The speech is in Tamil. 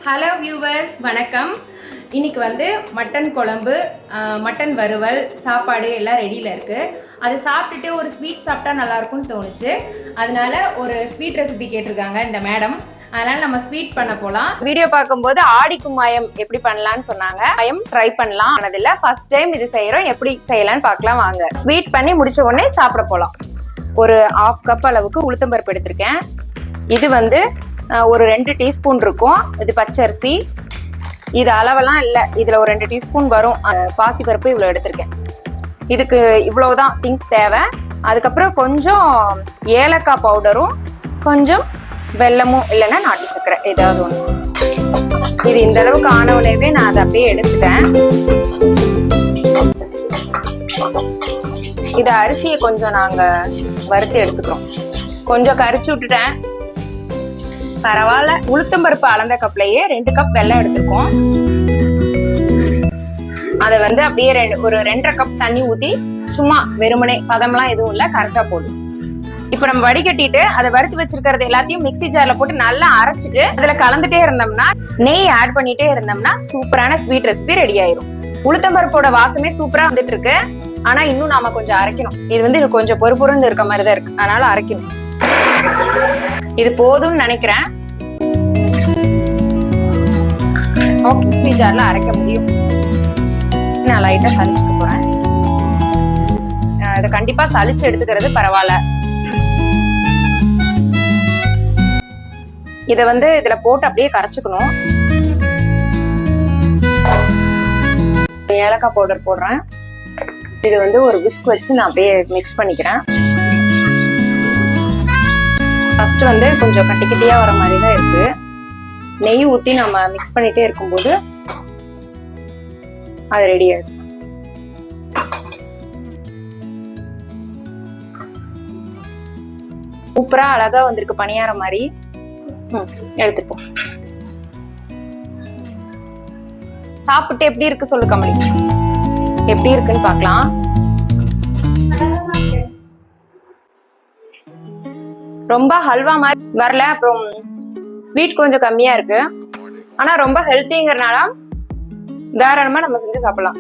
ஹலோ வியூவர்ஸ், வணக்கம். இன்னைக்கு வந்து மட்டன் குழம்பு, மட்டன் வறுவல், சாப்பாடு எல்லாம் ரெடியில் இருக்குது. அது சாப்பிட்டுட்டு ஒரு ஸ்வீட் சாப்பிட்டா நல்லாயிருக்கும்னு தோணுச்சு. அதனால ஒரு ஸ்வீட் ரெசிபி கேட்டிருக்காங்க இந்த மேடம். அதனால நம்ம ஸ்வீட் பண்ண போகலாம். வீடியோ பார்க்கும்போது ஆடி கும்மாயம் எப்படி பண்ணலான்னு சொன்னாங்க. கும்மாயம் ட்ரை பண்ணலாம் ஆனதில்லை, ஃபர்ஸ்ட் டைம் இது செய்கிறோம். எப்படி செய்யலான்னு பார்க்கலாம் வாங்க. ஸ்வீட் பண்ணி முடிச்ச உடனே சாப்பிட போகலாம். ஒரு 1/2 கப் அளவுக்கு உளுத்தம்பருப்பு எடுத்திருக்கேன். இது வந்து ஒரு 2 டீஸ்பூன் இருக்கும். இது பச்சரிசி. இது அளவெல்லாம் இல்லை, இதில் ஒரு 2 டீஸ்பூன் வரும். பாசிப்பருப்பு இவ்வளோ எடுத்திருக்கேன். இதுக்கு இவ்வளவுதான் திங்ஸ் தேவை. அதுக்கப்புறம் கொஞ்சம் ஏலக்காய் பவுடரும் கொஞ்சம் வெல்லமும் இல்லைன்னா நாட்டு சக்கரை ஏதாவது ஒன்று. இது இந்த அளவுக்கு ஆன உடனே நான் அதை அப்படியே எடுத்துட்டேன். இது அரிசியை கொஞ்சம் நாங்கள் வறுத்து எடுத்துக்கிறோம். கொஞ்சம் கரிச்சு விட்டுட்டேன், பரவாயில்ல. உளுத்தம்பருப்பு அளந்த கப்லயே 2 கப் வெல்லம் எடுத்துருக்கோம். அதை வந்து அப்படியே ஒரு 2.5 கப் தண்ணி ஊத்தி சும்மா வெறுமனே, பதம்லாம் எதுவும் இல்லை, கரைச்சா போதும். இப்ப நம்ம வடிகட்டிட்டு அதை வறுத்து வச்சிருக்கிறது எல்லாத்தையும் மிக்ஸி ஜார்ல போட்டு நல்லா அரைச்சிட்டு அதுல கலந்துட்டே இருந்தோம்னா, நெய் ஆட் பண்ணிட்டே இருந்தோம்னா சூப்பரான ஸ்வீட் ரெசிபி ரெடி ஆயிரும். உளுத்தம்பருப்போட வாசமே சூப்பரா வந்துட்டு இருக்கு. ஆனா இன்னும் நாம கொஞ்சம் அரைக்கணும். இது வந்து கொஞ்சம் பொறுப்புன்னு இருக்க மாதிரிதான் இருக்கு, அதனால அரைக்கணும். இது போதும்னு நினைக்கிறேன். மிக்ஸி ஜார்ல அரைக்க முடியும். நான் லைட்டா சலிச்சுக்க போறேன். இதை கண்டிப்பா சலிச்சு எடுத்துக்கிறது பரவாயில்ல. இத வந்து இதுல போட்டு அப்படியே கரைச்சுக்கணும். ஏலக்காய் பவுடர் போடுறேன். இது வந்து ஒரு விஸ்க் வச்சு நான் அப்படியே மிக்ஸ் பண்ணிக்கிறேன். ஃபர்ஸ்ட் வந்து கொஞ்சம் கட்டிக்கிட்டியா வர மாதிரி தான் இருக்கு. நெய் ஊற்றி நம்ம மிக்ஸ் பண்ணிட்டே இருக்கும்போது அது ரெடி ஆயிடும். சூப்பரா அழகா வந்திருக்கு, பணியார மாதிரி. எடுத்துப்போம். சாப்பிட்டு எப்படி இருக்கு சொல்லு கமலி. எப்படி இருக்குன்னு பார்க்கலாம். ரொம்ப ஹல்வா மாதிரி வரல. அப்புறம் ஸ்வீட் கொஞ்சம் கம்மியா இருக்கு. ஆனா ரொம்ப ஹெல்த்திங்கிறனால தாராளமா நம்ம செஞ்சு சாப்பிடலாம்.